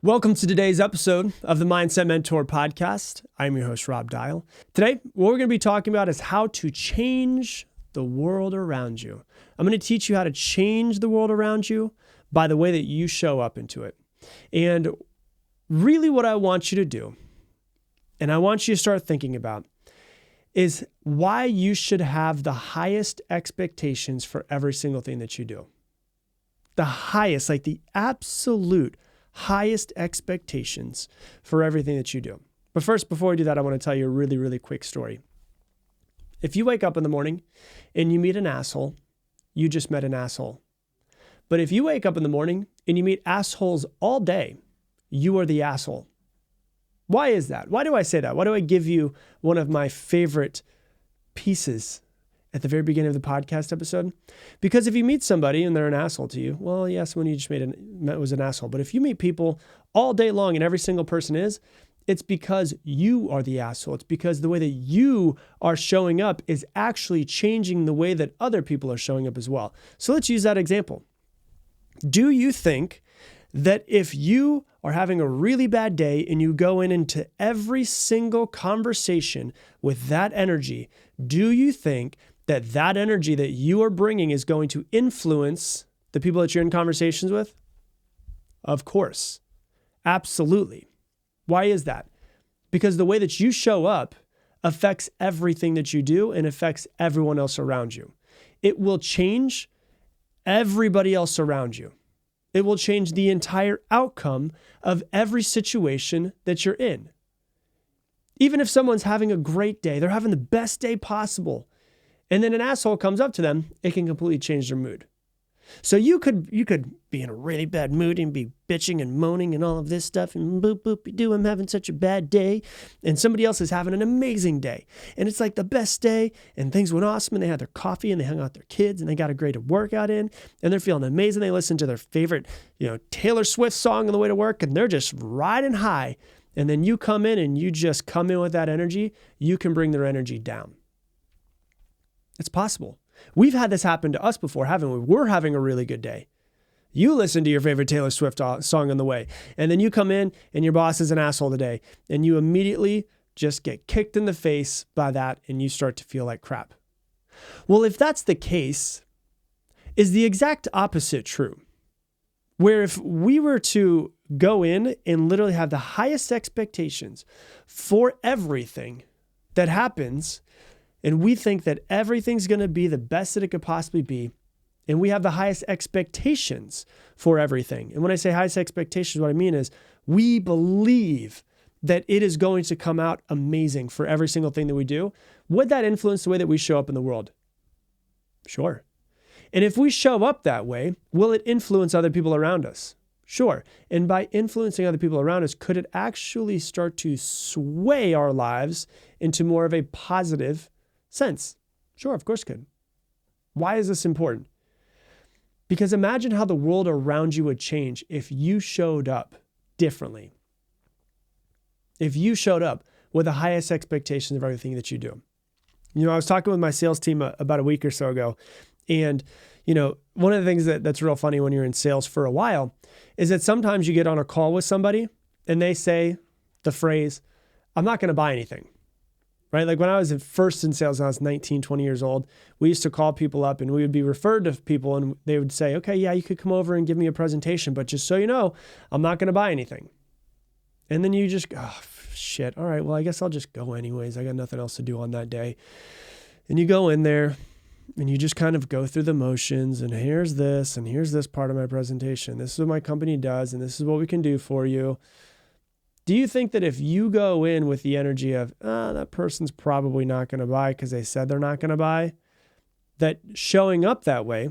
Welcome to today's episode of the Mindset Mentor podcast. I'm your host, Rob Dial. Today, what we're going to be talking about is how to change the world around you. I'm going to teach you how to change the world around you by the way that you show up into it. And really what I want you to do, and I want you to start thinking about, is why you should have the highest expectations for every single thing that you do. The highest, like the absolute highest expectations for everything that you do. But first, before we do that, I want to tell you a really, really quick story. If you wake up in the morning and you meet an asshole, you just met an asshole. But if you wake up in the morning and you meet assholes all day, you are the asshole. Why is that? Why do I say that? Why do I give you one of my favorite pieces at the very beginning of the podcast episode? Because if you meet somebody and they're an asshole to you, well, yes, when you just met was an asshole. But if you meet people all day long and every single person is, it's because you are the asshole. It's because the way that you are showing up is actually changing the way that other people are showing up as well. So let's use that example. Do you think that if you are having a really bad day and you go into every single conversation with that energy, do you think that that energy that you are bringing is going to influence the people that you're in conversations with? Of course. Absolutely. Why is that? Because the way that you show up affects everything that you do and affects everyone else around you. It will change everybody else around you. It will change the entire outcome of every situation that you're in. Even if someone's having a great day, they're having the best day possible, and then an asshole comes up to them, it can completely change their mood. So you could be in a really bad mood and be bitching and moaning and all of this stuff and boop, boop, doo, I'm having such a bad day. And somebody else is having an amazing day. And it's like the best day and things went awesome and they had their coffee and they hung out with their kids and they got a great workout in and they're feeling amazing. They listen to their favorite, Taylor Swift song on the way to work and they're just riding high. And then you come in and you just come in with that energy, you can bring their energy down. It's possible. We've had this happen to us before, haven't we? We're having a really good day. You listen to your favorite Taylor Swift song on the way, and then you come in and your boss is an asshole today, and you immediately just get kicked in the face by that, and you start to feel like crap. Well, if that's the case, is the exact opposite true? Where if we were to go in and literally have the highest expectations for everything that happens, and we think that everything's going to be the best that it could possibly be, and we have the highest expectations for everything. And when I say highest expectations, what I mean is we believe that it is going to come out amazing for every single thing that we do. Would that influence the way that we show up in the world? Sure. And if we show up that way, will it influence other people around us? Sure. And by influencing other people around us, could it actually start to sway our lives into more of a positive sense? Sure, of course it could. Why is this important? Because imagine how the world around you would change if you showed up differently. If you showed up with the highest expectations of everything that you do. I was talking with my sales team about a week or so ago, and one of the things that's real funny when you're in sales for a while is that sometimes you get on a call with somebody and they say the phrase, I'm not going to buy anything. Right? Like when I was first in sales, when I was 19, 20 years old, we used to call people up and we would be referred to people and they would say, okay, yeah, you could come over and give me a presentation, but just so you know, I'm not going to buy anything. And then you just, oh, shit. All right, well, I guess I'll just go anyways. I got nothing else to do on that day. And you go in there and you just kind of go through the motions and here's this and here's this part of my presentation. This is what my company does and this is what we can do for you. Do you think that if you go in with the energy of, that person's probably not going to buy because they said they're not going to buy, that showing up that way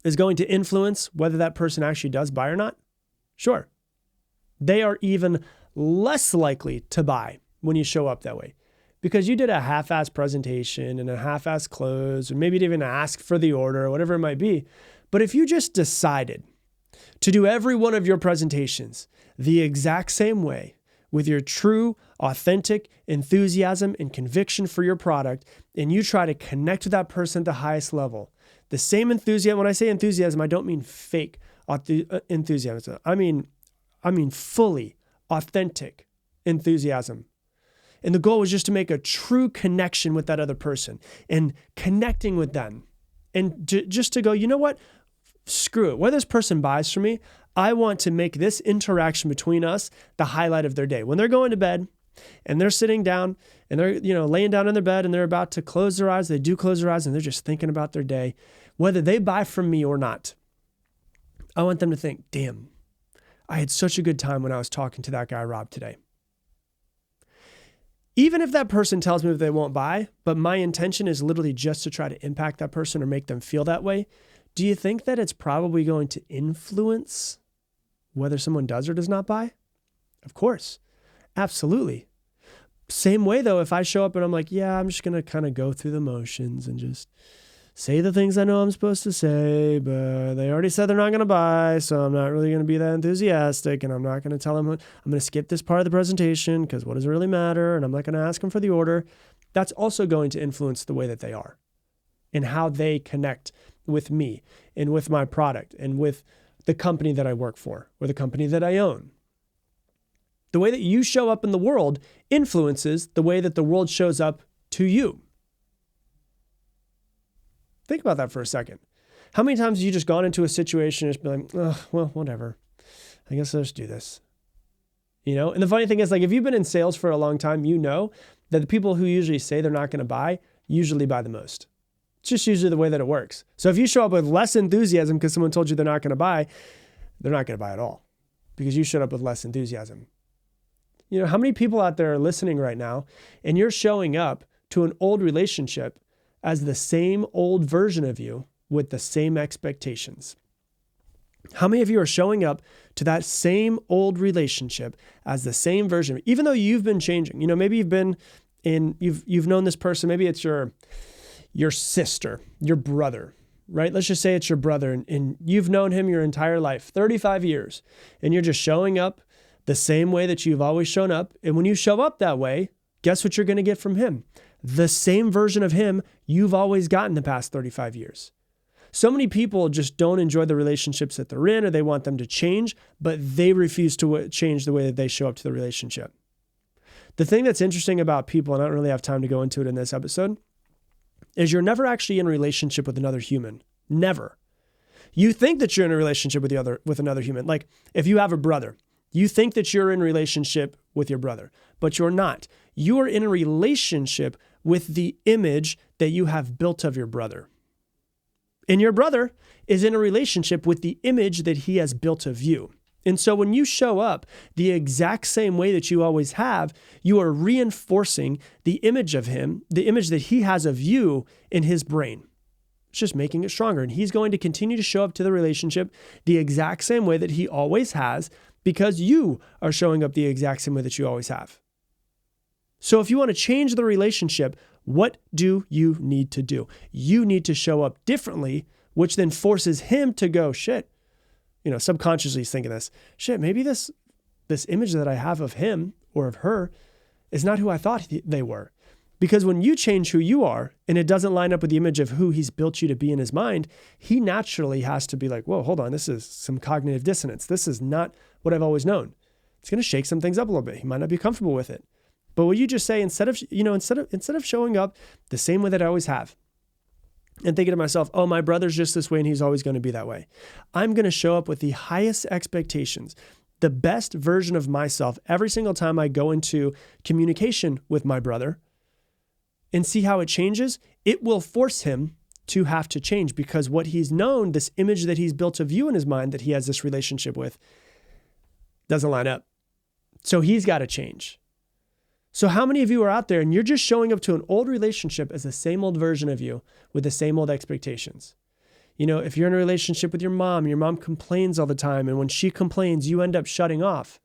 is going to influence whether that person actually does buy or not? Sure. They are even less likely to buy when you show up that way because you did a half-assed presentation and a half-assed close, or maybe you didn't even ask for the order or whatever it might be. But if you just decided to do every one of your presentations the exact same way with your true, authentic enthusiasm and conviction for your product, and you try to connect with that person at the highest level, the same enthusiasm. When I say enthusiasm, I don't mean fake enthusiasm. I mean fully authentic enthusiasm. And the goal was just to make a true connection with that other person and connecting with them. And just to go, you know what? Screw it. Whether this person buys from me, I want to make this interaction between us the highlight of their day. When they're going to bed and they're sitting down and they're, laying down in their bed and they're about to close their eyes, they do close their eyes and they're just thinking about their day, whether they buy from me or not. I want them to think, damn, I had such a good time when I was talking to that guy, Rob, today. Even if that person tells me that they won't buy, but my intention is literally just to try to impact that person or make them feel that way, do you think that it's probably going to influence whether someone does or does not buy? Of course. Absolutely. Same way though, if I show up and I'm like, yeah, I'm just going to kind of go through the motions and just say the things I know I'm supposed to say, but they already said they're not going to buy, so I'm not really going to be that enthusiastic, and I'm not going to tell them, I'm going to skip this part of the presentation because what does it really matter, and I'm not going to ask them for the order. That's also going to influence the way that they are and how they connect with me and with my product and with the company that I work for or the company that I own. The way that you show up in the world influences the way that the world shows up to you. Think about that for a second. How many times have you just gone into a situation and just been like, oh, well, whatever. I guess I'll just do this. And the funny thing is, like, if you've been in sales for a long time, you know that the people who usually say they're not going to buy usually buy the most. It's just usually the way that it works. So if you show up with less enthusiasm because someone told you they're not going to buy, they're not going to buy at all because you showed up with less enthusiasm. How many people out there are listening right now and you're showing up to an old relationship as the same old version of you with the same expectations? How many of you are showing up to that same old relationship as the same version, even though you've been changing? Maybe you've known this person. Maybe it's your sister, your brother, right? Let's just say it's your brother and you've known him your entire life, 35 years, and you're just showing up the same way that you've always shown up. And when you show up that way, guess what you're going to get from him? The same version of him you've always gotten the past 35 years. So many people just don't enjoy the relationships that they're in, or they want them to change, but they refuse to change the way that they show up to the relationship. The thing that's interesting about people, and I don't really have time to go into it in this episode, is you're never actually in a relationship with another human. Never. You think that you're in a relationship with another human. Like if you have a brother, you think that you're in a relationship with your brother, but you're not. You are in a relationship with the image that you have built of your brother. And your brother is in a relationship with the image that he has built of you. And so when you show up the exact same way that you always have, you are reinforcing the image of him, the image that he has of you in his brain. It's just making it stronger. And he's going to continue to show up to the relationship the exact same way that he always has, because you are showing up the exact same way that you always have. So if you want to change the relationship, what do you need to do? You need to show up differently, which then forces him to go, shit, subconsciously he's thinking this, shit, maybe this image that I have of him or of her is not who I thought they were. Because when you change who you are and it doesn't line up with the image of who he's built you to be in his mind, he naturally has to be like, whoa, hold on, this is some cognitive dissonance. This is not what I've always known. It's going to shake some things up a little bit. He might not be comfortable with it. But what you just say, instead of showing up the same way that I always have and thinking to myself, oh, my brother's just this way and he's always going to be that way, I'm going to show up with the highest expectations, the best version of myself every single time I go into communication with my brother and see how it changes. It will force him to have to change because what he's known, this image that he's built of you in his mind that he has this relationship with, doesn't line up. So he's got to change. So how many of you are out there and you're just showing up to an old relationship as the same old version of you with the same old expectations? If you're in a relationship with your mom complains all the time, and when she complains, you end up shutting off.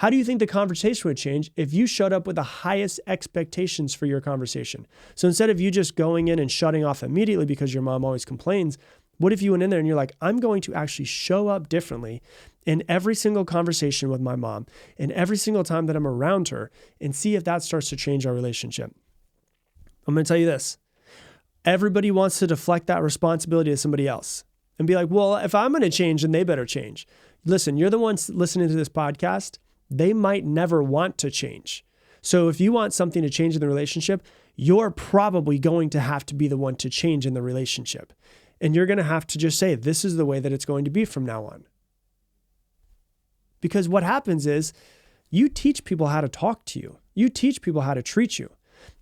How do you think the conversation would change if you showed up with the highest expectations for your conversation? So instead of you just going in and shutting off immediately because your mom always complains, what if you went in there and you're like, I'm going to actually show up differently in every single conversation with my mom and every single time that I'm around her, and see if that starts to change our relationship? I'm going to tell you this. Everybody wants to deflect that responsibility to somebody else and be like, well, if I'm going to change, then they better change. listen, you're the ones listening to this podcast. They might never want to change. So if you want something to change in the relationship, you're probably going to have to be the one to change in the relationship. And you're going to have to just say, this is the way that it's going to be from now on. Because what happens is you teach people how to talk to you. You teach people how to treat you.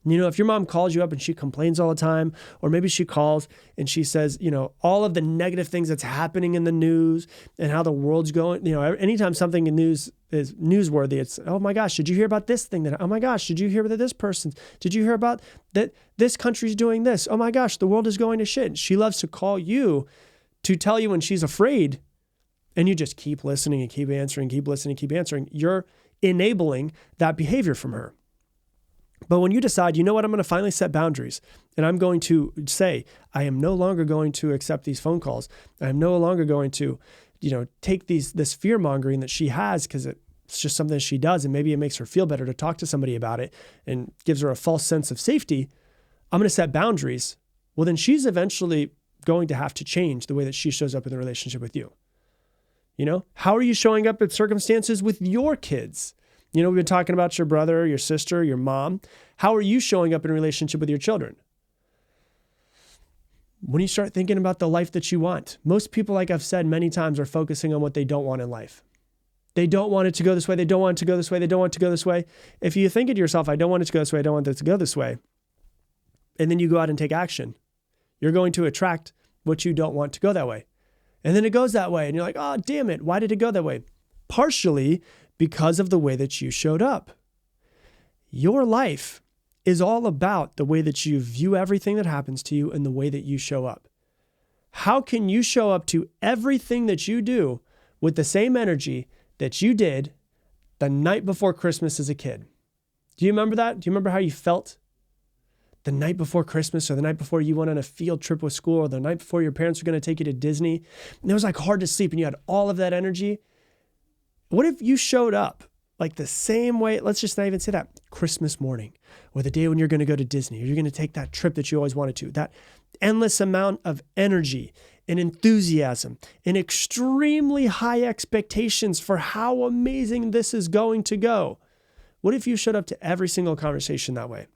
You know, if your mom calls you up and she complains all the time, or maybe she calls and she says, you know, all of the negative things that's happening in the news and how the world's going, you know, anytime something in news is newsworthy, it's, oh my gosh, did you hear about this thing? Oh my gosh, did you hear about this person? Did you hear about that this country's doing this? Oh my gosh, the world is going to shit. And she loves to call you to tell you when she's afraid, and you just keep listening and keep answering, keep listening, keep answering. You're enabling that behavior from her. But when you decide, you know what, I'm going to finally set boundaries, and I'm going to say, I am no longer going to accept these phone calls. I am no longer going to, you know, take this fear mongering that she has, because it's just something that she does, and maybe it makes her feel better to talk to somebody about it and gives her a false sense of safety. I'm going to set boundaries. Well, then she's eventually going to have to change the way that she shows up in the relationship with you. You know, how are you showing up in circumstances with your kids? You know, we've been talking about your brother, your sister, your mom. How are you showing up in a relationship with your children? When you start thinking about the life that you want, most people, like I've said many times, are focusing on what they don't want in life. They don't want it to go this way. They don't want it to go this way. They don't want it to go this way. If you think to yourself, I don't want it to go this way. I don't want it to go this way. And then you go out and take action, you're going to attract what you don't want to go that way. And then it goes that way. And you're like, oh, damn it. Why did it go that way? Partially because of the way that you showed up. Your life is all about the way that you view everything that happens to you and the way that you show up. How can you show up to everything that you do with the same energy that you did the night before Christmas as a kid? Do you remember that? Do you remember how you felt the night before Christmas, or the night before you went on a field trip with school, or the night before your parents were going to take you to Disney? And it was like hard to sleep and you had all of that energy. What if you showed up like the same way? Let's just not even say that Christmas morning, or the day when you're going to go to Disney, or you're going to take that trip that you always wanted to, that endless amount of energy and enthusiasm and extremely high expectations for how amazing this is going to go. What if you showed up to every single conversation that way?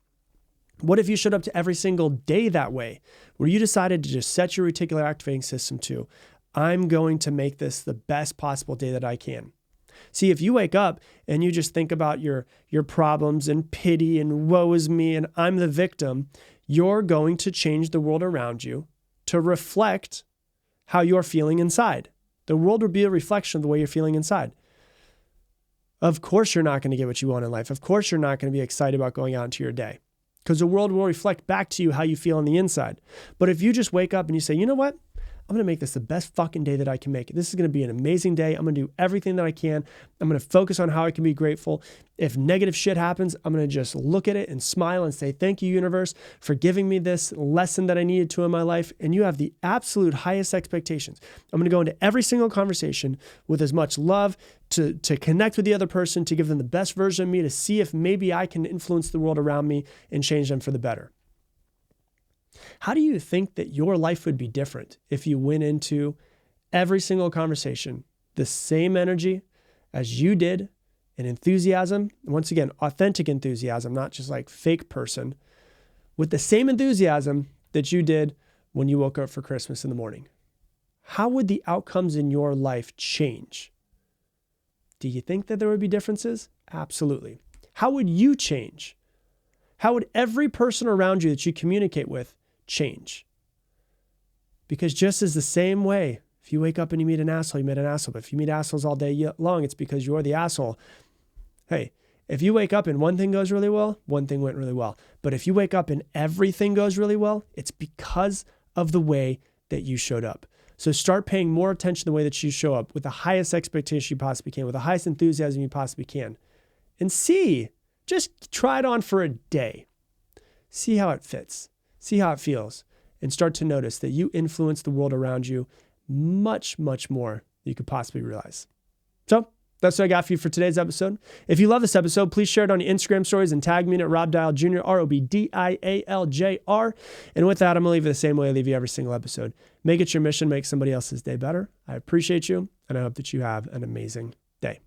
What if you showed up to every single day that way, where you decided to just set your reticular activating system to, I'm going to make this the best possible day that I can. See, if you wake up and you just think about your problems and pity and woe is me and I'm the victim, you're going to change the world around you to reflect how you're feeling inside. The world will be a reflection of the way you're feeling inside. Of course, you're not going to get what you want in life. Of course, you're not going to be excited about going out into your day, because the world will reflect back to you how you feel on the inside. But if you just wake up and you say, you know what? I'm going to make this the best fucking day that I can make it. This is going to be an amazing day. I'm going to do everything that I can. I'm going to focus on how I can be grateful. If negative shit happens, I'm going to just look at it and smile and say, thank you, universe, for giving me this lesson that I needed to in my life. And you have the absolute highest expectations. I'm going to go into every single conversation with as much love to connect with the other person, to give them the best version of me, to see if maybe I can influence the world around me and change them for the better. How do you think that your life would be different if you went into every single conversation the same energy as you did, and enthusiasm, once again, authentic enthusiasm, not just like fake person, with the same enthusiasm that you did when you woke up for Christmas in the morning? How would the outcomes in your life change? Do you think that there would be differences? Absolutely. How would you change? How would every person around you that you communicate with change? Because just as the same way, if you wake up and you meet an asshole, you met an asshole. But if you meet assholes all day long, it's because you're the asshole. Hey, if you wake up and one thing goes really well, one thing went really well. But if you wake up and everything goes really well, it's because of the way that you showed up. So start paying more attention to the way that you show up with the highest expectation you possibly can, with the highest enthusiasm you possibly can. And just try it on for a day. See how it fits. See how it feels. And start to notice that you influence the world around you much, much more than you could possibly realize. So that's what I got for you for today's episode. If you love this episode, please share it on your Instagram stories and tag me at Rob Dial Jr., ROBDIALJR. And with that, I'm going to leave it the same way I leave you every single episode. Make it your mission, make somebody else's day better. I appreciate you. and I hope that you have an amazing day.